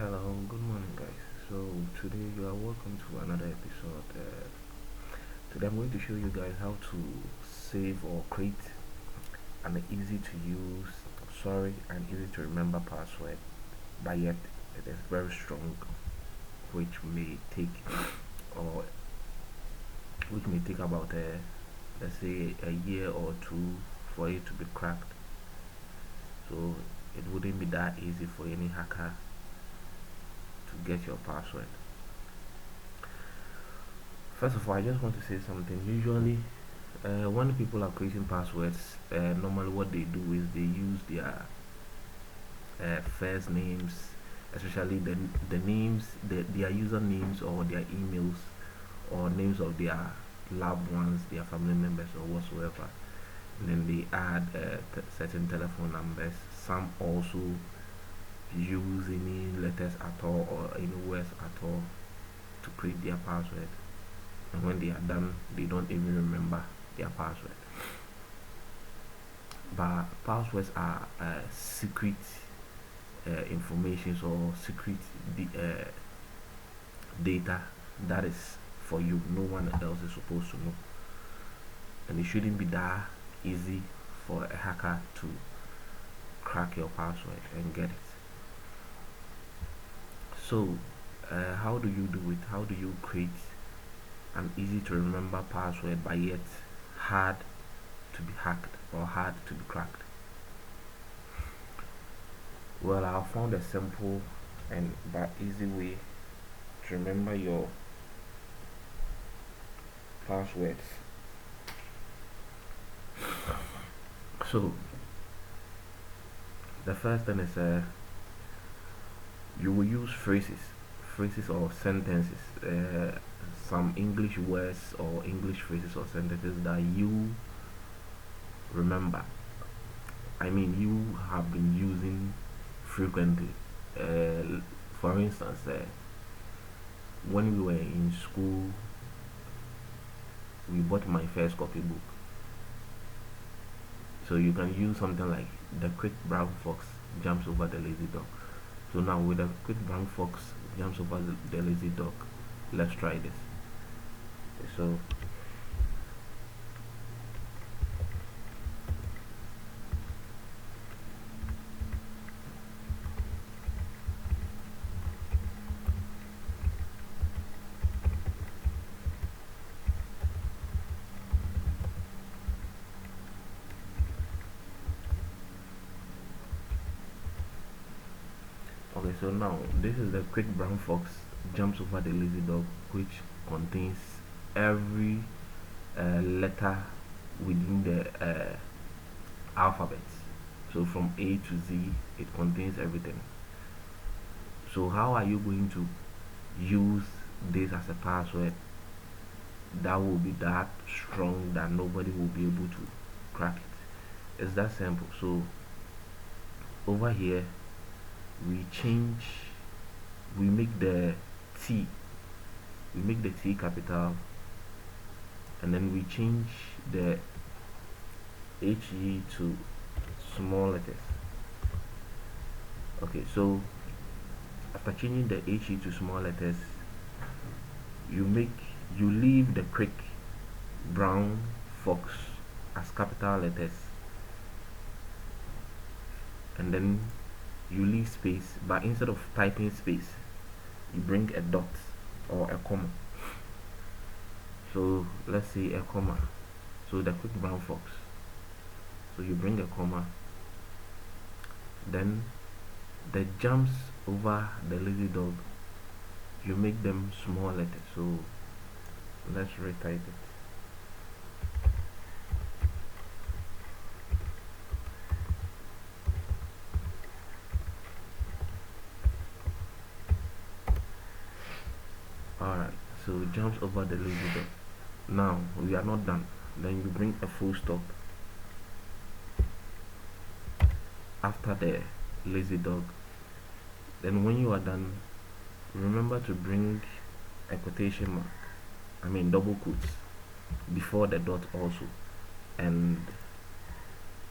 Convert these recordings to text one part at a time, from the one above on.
Hello, good morning, guys. So today you are welcome to another episode. Today I'm going to show you guys how to save or create an easy to use, and easy to remember password, but yet it is very strong, which may take or which may take about let's say a year or two for it to be cracked. So it wouldn't be that easy for any hacker to get your password. First of all, I just want to say something. Usually, when people are creating passwords, normally what they do is they use their first names, especially the names, their usernames or their emails or names of their loved ones, their family members or whatsoever. And then they add certain telephone numbers. Some also use any letters at all or any words at all to create their password. And when they are done, they don't even remember their password. But passwords are secret information or secret data that is for you. No one else is supposed to know, and it shouldn't be that easy for a hacker to crack your password and get it. So, how do you do it? How do you create an easy to remember password but yet hard to be hacked or hard to be cracked? Well, I found a simple and but easy way to remember your passwords. So the first thing is you will use phrases or sentences, some English words or English phrases or sentences that you remember. I mean, you have been using frequently. For instance, when we were in school, we bought my first copybook. So you can use something like the quick brown fox jumps over the lazy dog. So now with the quick brown fox jumps over the lazy dog, let's try this. So okay, so now this is the quick brown fox jumps over the lazy dog, which contains every letter within the alphabet. So from A to Z, it contains everything. So how are you going to use this as a password that will be that strong that nobody will be able to crack it? It's that simple. So over here we change, we make the T, capital, and then we change the HE to small letters. Okay, so after changing the HE to small letters, you leave the quick brown fox as capital letters, and then you leave space, but instead of typing space, you bring a dot or a comma. So let's say a comma. So the quick brown fox. So you bring a comma, then the jumps over the lazy dog, you make them small letters. So let's retype it. Alright, so jumps over the lazy dog. Now we are not done. Then you bring a full stop after the lazy dog. Then when you are done, remember to bring a quotation mark, I mean double quotes, before the dot also, and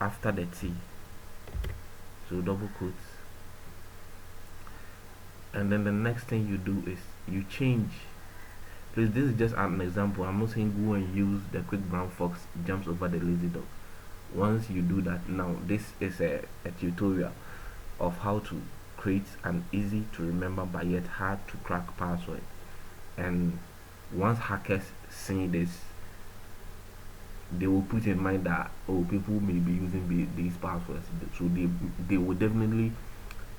after the T. So double quotes, And then the next thing you do is you change. Please, this is just an example. I'm not saying go and use the quick brown fox jumps over the lazy dog. Once you do that, now this is a tutorial of how to create an easy to remember but yet hard to crack password. And once hackers see this, they will put in mind that, oh, people may be using these passwords, so they will definitely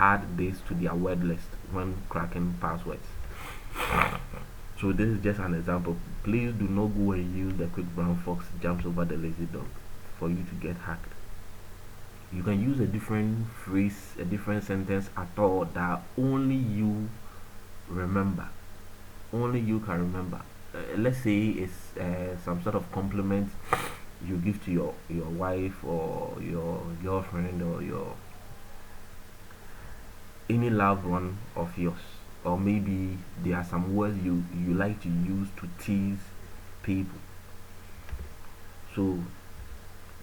add this to their word list when cracking passwords. So this is just an example. Please do not go and use the quick brown fox jumps over the lazy dog for you to get hacked. You can use a different phrase, a different sentence at all that only you remember. Only you can remember. Let's say it's some sort of compliment you give to your wife or your girlfriend or your any loved one of yours, or maybe there are some words you like to use to tease people. So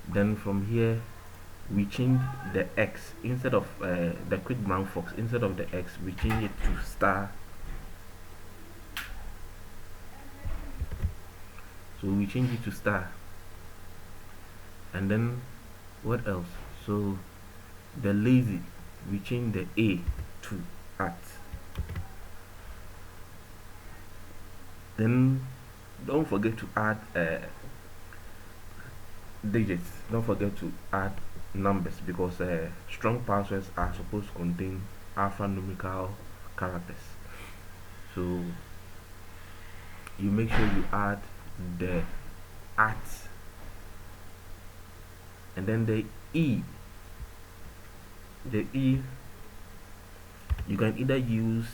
then from here we change the X instead of the quick brown fox. Instead of the X, we change it to star. So we change it to star. And then what else? So the lazy, we change the A to at. Then don't forget to add digits. Don't forget to add numbers, because strong passwords are supposed to contain alphanumerical characters. So you make sure you add the at, and then the E. The E, you can either use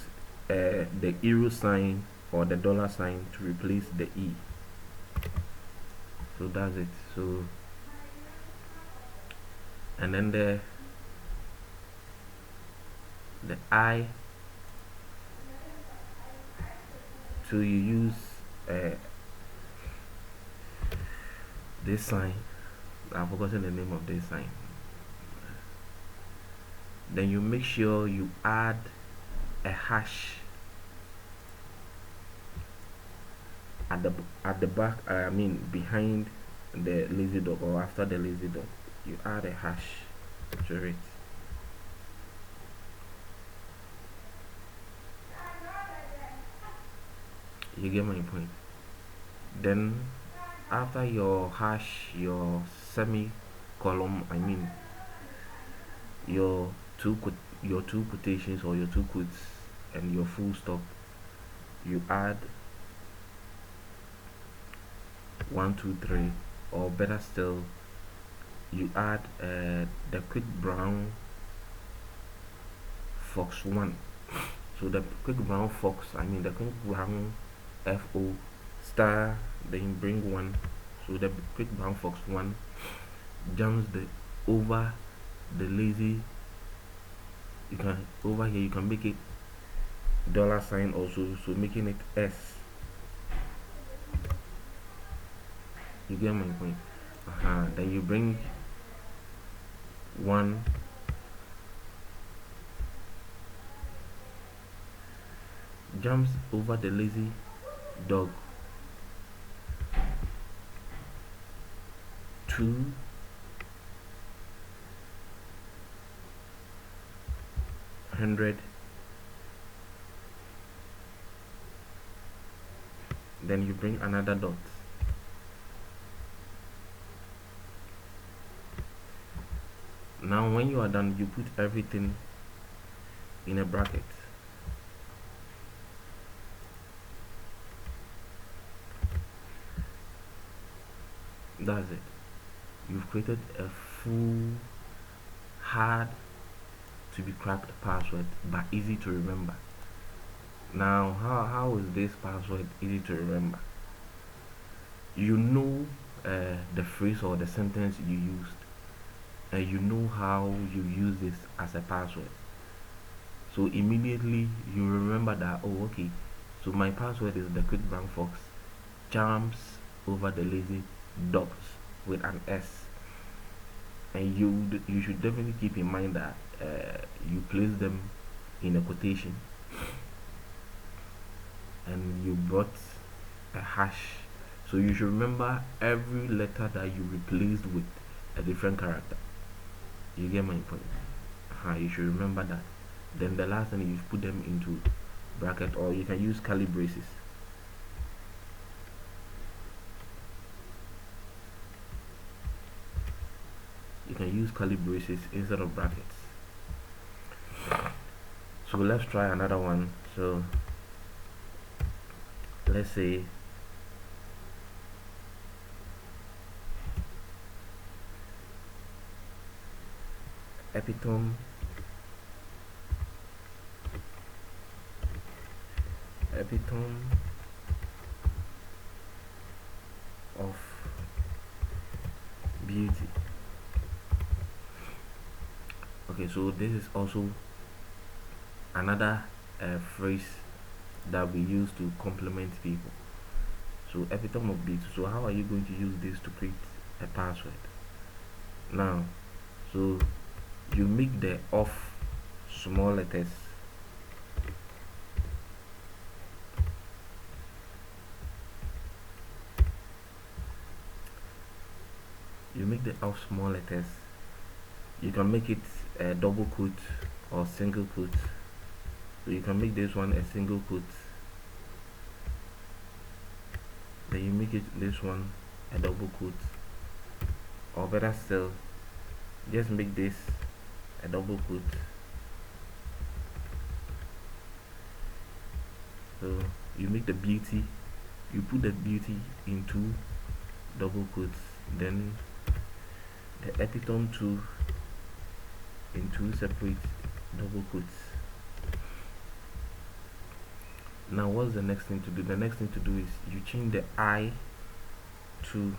the euro sign or the dollar sign to replace the E. So that's it. So and then the I, so you use this sign. I've forgotten the name of this sign. Then you make sure you add a hash at the back, I mean behind the lazy dog or after the lazy dog. You add a hash to it. You get my point. Then after your hash, your semicolon, I mean your two quotations or your two quotes and your full stop, you add 1 2 3, or better still, you add the quick brown fox 1. So the quick brown fox, I mean the quick brown FO star, then you bring 1. So the quick brown fox 1 jumps over the lazy. You can over here you can make it dollar sign also, so making it S. You get my point. Then you bring 1, jumps over the lazy dog 2, hundred, then you bring another dot. Now when you are done, you put everything in a bracket. That's it. You've created a full, hard to be cracked password, but easy to remember. Now how is this password easy to remember? You know the phrase or the sentence you used, and you know how you use this as a password. So immediately you remember that, oh okay, so my password is the quick brown fox jumps over the lazy dogs with an S. And you should definitely keep in mind that you place them in a quotation. and you brought a hash, so you should remember every letter that you replaced with a different character. You get my point? You should remember that. Then the last thing, you put them into bracket, or you can use curly braces. You can use curly braces instead of brackets. So let's try another one. So let's say epitome of beauty. Okay, so this is also another phrase that we use to compliment people. So epitome of beauty. So how are you going to use this to create a password? Now, so you make the off small letters. You make the off small letters. You can make it a double quote or single quote. So you can make this one a single quote. Then you make it this one a double quote. Or better still, just make this a double quote. So you make the beauty, you put the beauty into double quotes, then the epitome too in two separate double quotes. Now what's the next thing to do? The next thing to do is you change the I to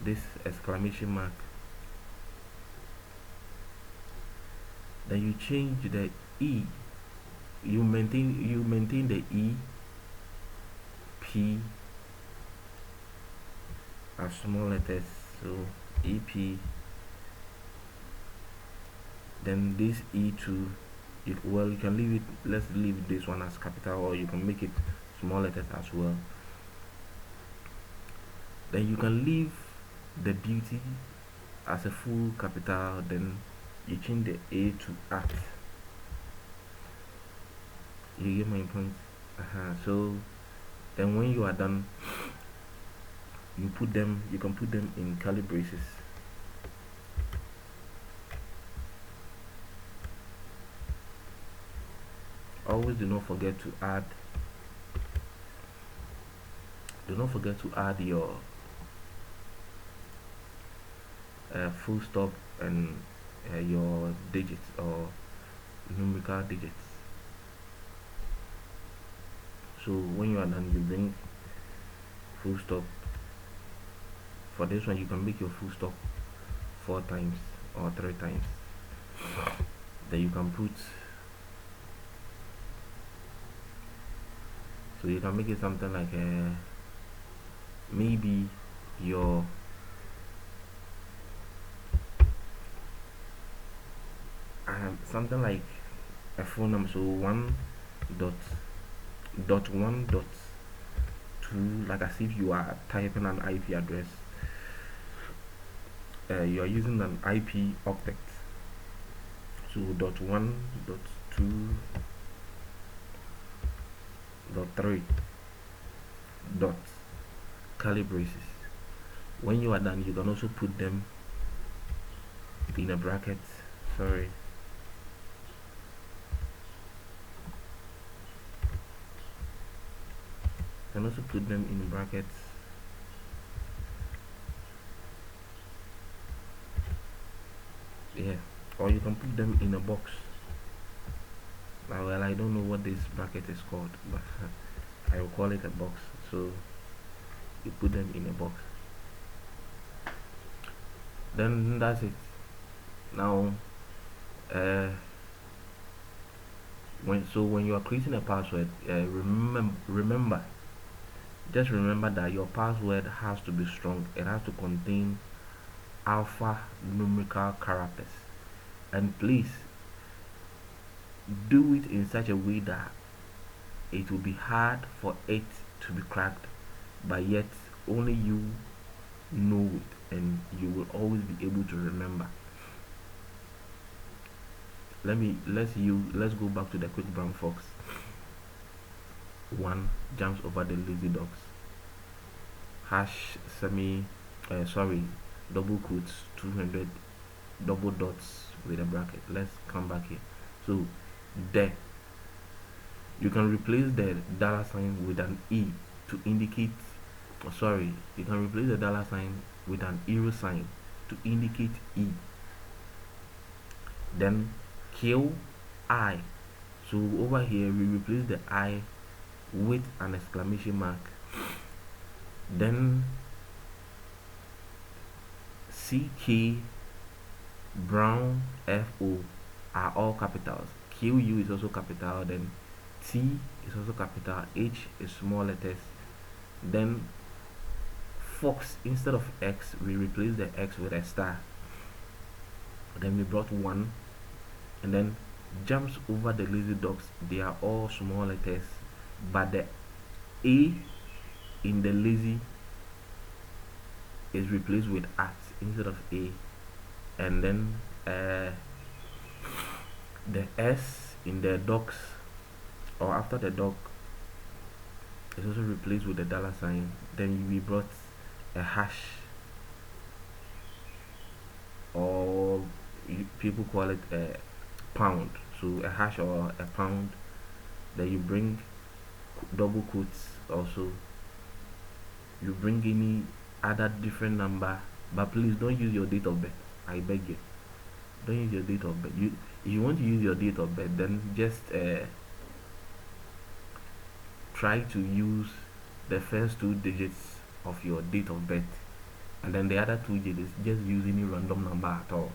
this exclamation mark. Then you change the E. You maintain the E, P as small letters. So EP. Then this E2, you can leave it, let's leave this one as capital, or you can make it small letters as well. Then you can leave the beauty as a full capital, then you change the A to at. You get my point? So then when you are done, you can put them in curly braces. Always do not forget to add your full stop and your digits or numerical digits. So when you are done, you bring full stop. For this one, you can make your full stop 4 times or 3 times. Then you can put, so you can make it something like maybe your something like a phone number. So 1.1.2, like as if you are typing an IP address. You are using an IP octet. So .1, .2, .3 dot curly braces. When you are done, you can also put them in a bracket. Sorry. You can also put them in brackets. Yeah, or you can put them in a box. Well, I don't know what this bracket is called, but I will call it a box. So you put them in a box. Then that's it. Now when you are creating a password, just remember that your password has to be strong. It has to contain alphanumerical characters, and please do it in such a way that it will be hard for it to be cracked, but yet only you know it and you will always be able to remember. Let's go back to the quick brown fox. One jumps over the lazy dogs. Hash double quotes 200 double dots with a bracket. Let's come back here. So there, you can replace the dollar sign with an e to indicate, you can replace the dollar sign with an euro sign to indicate e. Then kill I. So over here we replace the I with an exclamation mark. Then CK, brown, FO are all capitals. QU is also capital. Then T is also capital. H is small letters. Then fox, instead of X we replace the X with a star. Then we brought one, and then jumps over the lazy dogs. They are all small letters, but the A in the lazy is replaced with at instead of A, and then the S in the dogs, or after the dog, is also replaced with the dollar sign. Then we brought a hash, or people call it a pound. So a hash or a pound. Then you bring double quotes. Also you bring any other different number, but please don't use your date of birth. I beg you, don't use your date of birth. If you want to use your date of birth, then just try to use the first 2 digits of your date of birth, and then the other 2 digits just use any random number at all.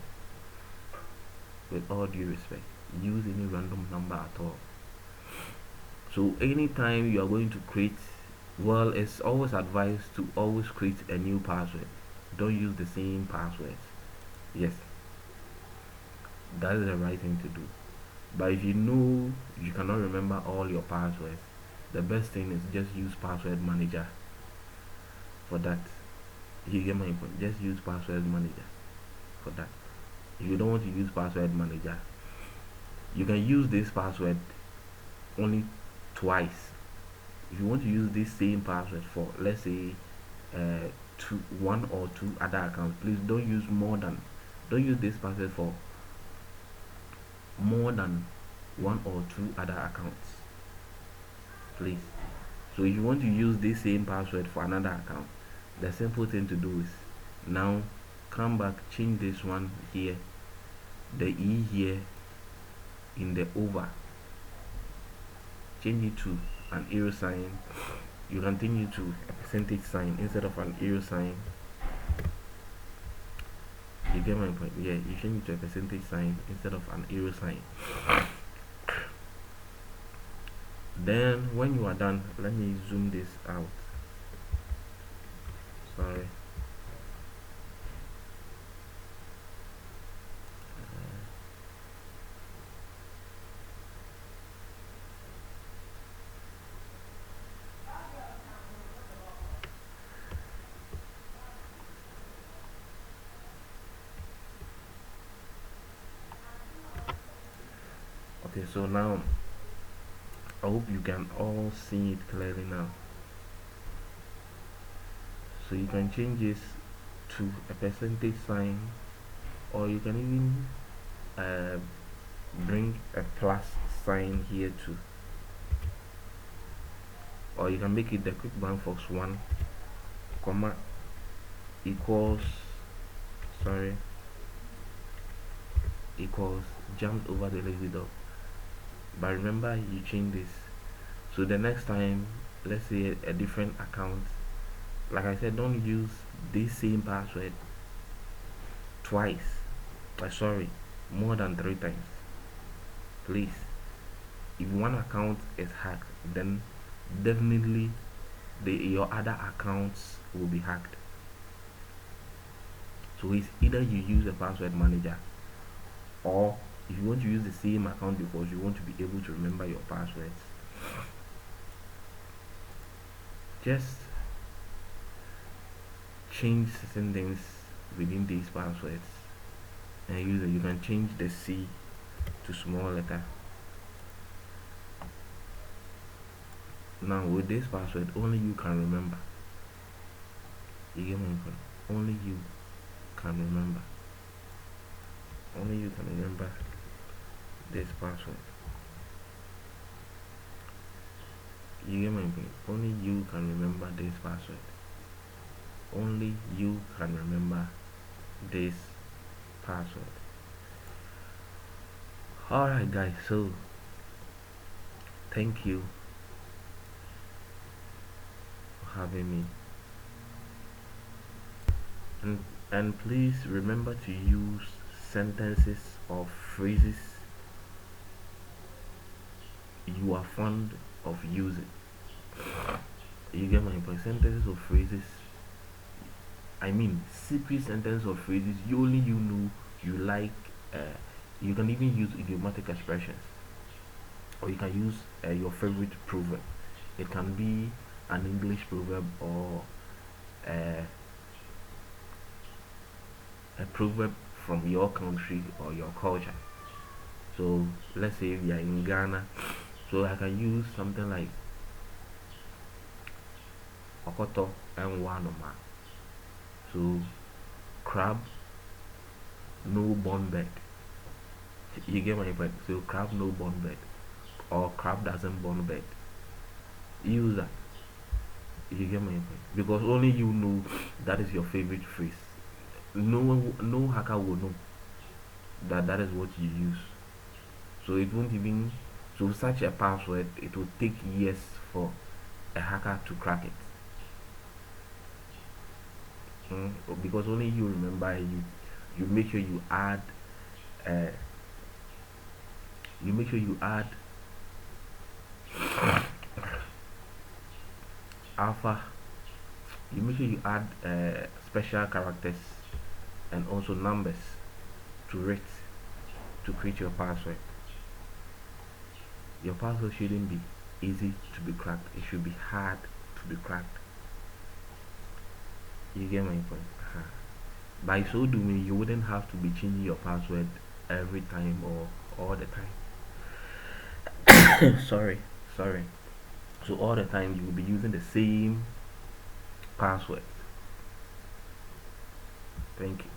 With all due respect, use any random number at all. So anytime you are going to create, well, it's always advised to always create a new password. Don't use the same passwords. Yes, that is the right thing to do. But if you know you cannot remember all your passwords, the best thing is just use password manager for that. You get my point? Just use password manager for that. If you don't want to use password manager, you can use this password only twice. If you want to use this same password for, let's say, 1 or 2 other accounts, please don't use this password for more than 1 or 2 other accounts, please. So if you want to use this same password for another account, the simple thing to do is, now come back, change this one here, the E here in the over, change it to an euro sign. You continue to a percentage sign instead of an euro sign. You get my point? Yeah, you change it to a percentage sign instead of an euro sign. Then when you are done, let me zoom this out. Sorry. Okay, so now I hope you can all see it clearly now. So you can change this to a percentage sign, or you can even bring a plus sign here too, or you can make it the quick brown fox 1 comma equals jumped over the lazy dog. But remember, you change this, so the next time, let's say a different account, like I said, don't use this same password twice. More than 3 times, please. If one account is hacked, then definitely your other accounts will be hacked. So it's either you use a password manager, or if you want to use the same account because you want to be able to remember your passwords, just change certain things within these passwords and use it. You can change the C to small letter. Now with this password, only you can remember. You get my point? Only you can remember. Only you can remember this password. You get my point? Only you can remember this password. Only you can remember this password. Alright guys, so thank you for having me. And please remember to use sentences or phrases you are fond of using. You get my point? Sentences or phrases, I mean secret sentence or phrases you only you know you like. You can even use idiomatic expressions, or you can use your favorite proverb. It can be an English proverb or uh, a proverb from your country or your culture. So let's say we are in Ghana, so I can use something like Okoto and Wanoma. So crab no born bed. You get my point? So crab no born bed, or crab doesn't born bed. Use that. You get my point? Because only you know that is your favorite phrase. No hacker will know that that is what you use. So it won't even, so such a password, it will take years for a hacker to crack it. Because only you remember. You make sure you add uh, you make sure you add alpha. You make sure you add special characters and also numbers to it to create your password. Your password shouldn't be easy to be cracked. It should be hard to be cracked. You get my point? By so doing, you wouldn't have to be changing your password every time or all the time. sorry. So all the time you will be using the same password. Thank you.